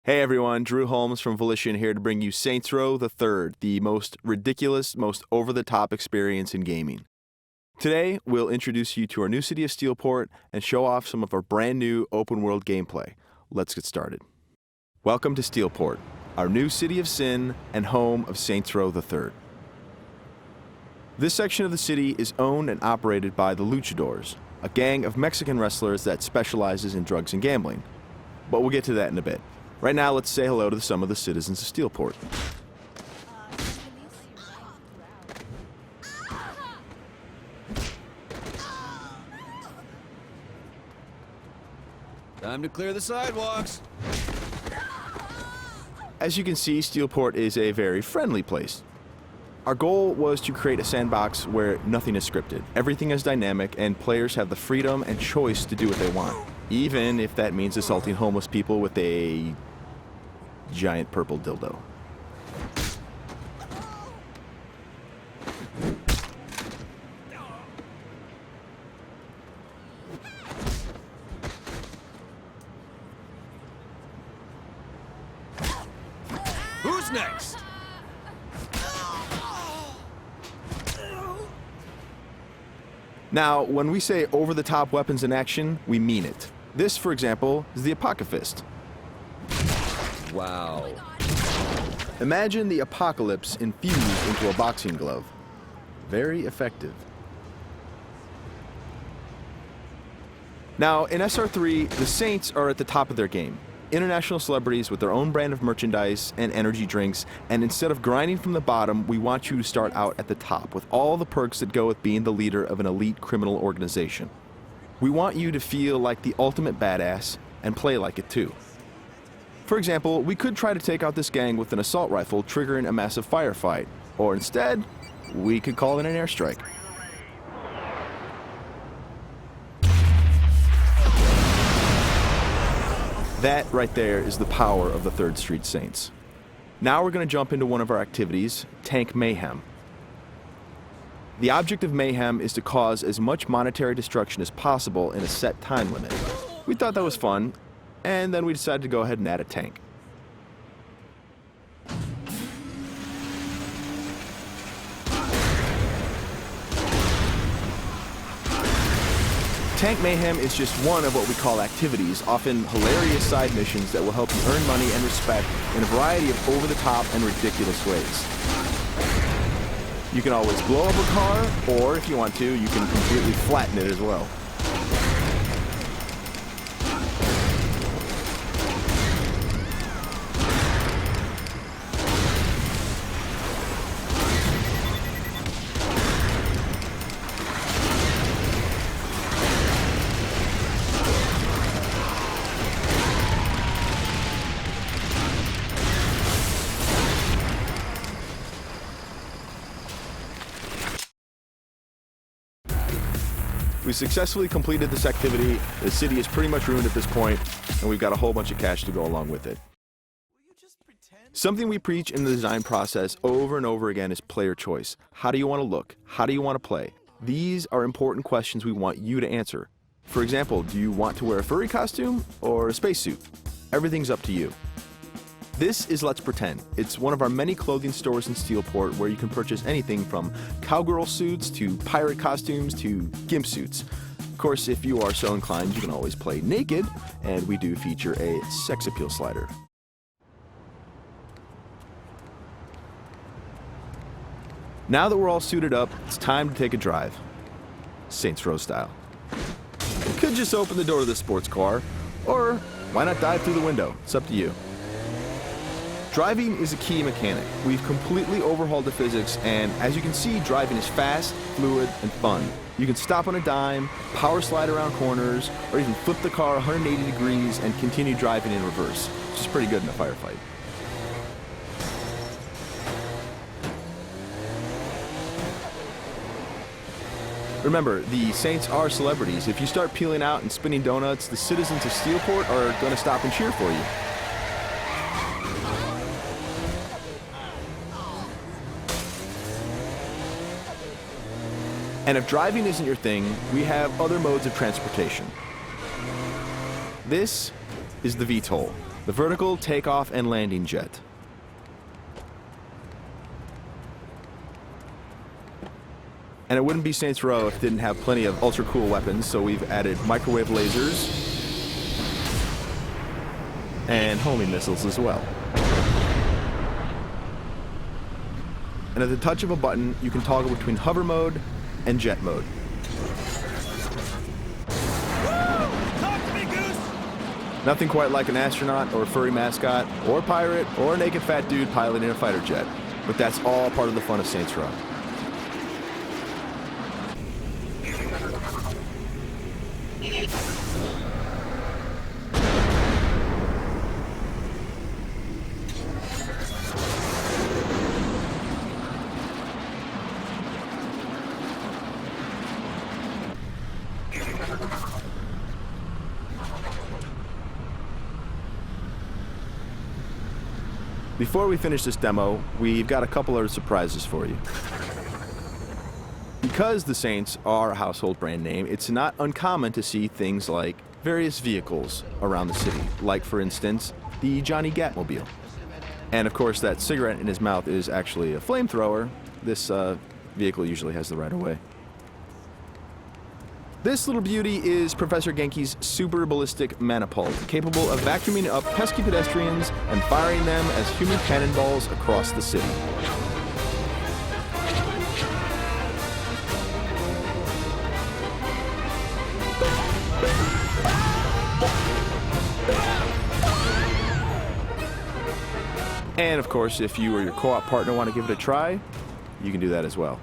Hey everyone, Drew Holmes from Volition here to bring you Saints Row the Third, the most ridiculous, most over-the-top experience in gaming. Today, we'll introduce you to our new city of Steelport and show off some of our brand new open-world gameplay. Let's get started. Welcome to Steelport, our new city of sin and home of Saints Row the Third. This section of the city is owned and operated by the Luchadors, a gang of Mexican wrestlers that specializes in drugs and gambling. But we'll get to that in a bit. Right now, let's say hello to some of the citizens of Steelport. Time to clear the sidewalks. As you can see, Steelport is a very friendly place. Our goal was to create a sandbox where nothing is scripted. Everything is dynamic, and players have the freedom and choice to do what they want, even if that means assaulting homeless people with a giant purple dildo. Who's next? Now, when we say over-the-top weapons in action, we mean it. This, for example, is the Apocafist. Wow. Imagine the apocalypse infused into a boxing glove. Very effective. Now, in SR3, the Saints are at the top of their game. International celebrities with their own brand of merchandise and energy drinks, and instead of grinding from the bottom, we want you to start out at the top with all the perks that go with being the leader of an elite criminal organization. We want you to feel like the ultimate badass and play like it too. For example, we could try to take out this gang with an assault rifle triggering a massive firefight, or instead, we could call it an airstrike. That right there is the power of the 3rd Street Saints. Now we're going to jump into one of our activities, Tank Mayhem. The object of Mayhem is to cause as much monetary destruction as possible in a set time limit. We thought that was fun, and then we decided to go ahead and add a tank. Tank Mayhem is just one of what we call activities, often hilarious side missions that will help you earn money and respect in a variety of over-the-top and ridiculous ways. You can always blow up a car, or if you want to, you can completely flatten it as well. We successfully completed this activity. The city is pretty much ruined at this point, and we've got a whole bunch of cash to go along with it. Something we preach in the design process over and over again is player choice. How do you want to look? How do you want to play? These are important questions we want you to answer. For example, do you want to wear a furry costume or a spacesuit? Everything's up to you. This is Let's Pretend. It's one of our many clothing stores in Steelport where you can purchase anything from cowgirl suits to pirate costumes to gimp suits. Of course, if you are so inclined, you can always play naked, and we do feature a sex appeal slider. Now that we're all suited up, it's time to take a drive. Saints Row style. You could just open the door to the sports car, or why not dive through the window? It's up to you. Driving is a key mechanic. We've completely overhauled the physics, and as you can see, driving is fast, fluid, and fun. You can stop on a dime, power slide around corners, or even flip the car 180 degrees and continue driving in reverse, which is pretty good in a firefight. Remember, the Saints are celebrities. If you start peeling out and spinning donuts, the citizens of Steelport are going to stop and cheer for you. And if driving isn't your thing, we have other modes of transportation. This is the VTOL. the vertical takeoff and landing jet. And it wouldn't be Saints Row if it didn't have plenty of ultra cool weapons, so we've added microwave lasers and homing missiles as well. And at the touch of a button, you can toggle between hover mode and jet mode. Talk to me, Goose! Nothing quite like an astronaut or a furry mascot or pirate or a naked fat dude piloting a fighter jet, but that's all part of the fun of Saints Row. Before we finish this demo, we've got a couple of surprises for you. Because the Saints are a household brand name, it's not uncommon to see things like various vehicles around the city, like, for instance, the Johnny Gatmobile. And of course, that cigarette in his mouth is actually a flamethrower. This vehicle usually has the right-of-way. This little beauty is Professor Genki's super ballistic manipult, capable of vacuuming up pesky pedestrians and firing them as human cannonballs across the city. And of course, if you or your co-op partner want to give it a try, you can do that as well.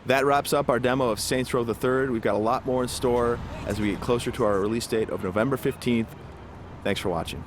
That wraps up our demo of Saints Row the Third. We've got a lot more in store as we get closer to our release date of November 15th. Thanks for watching.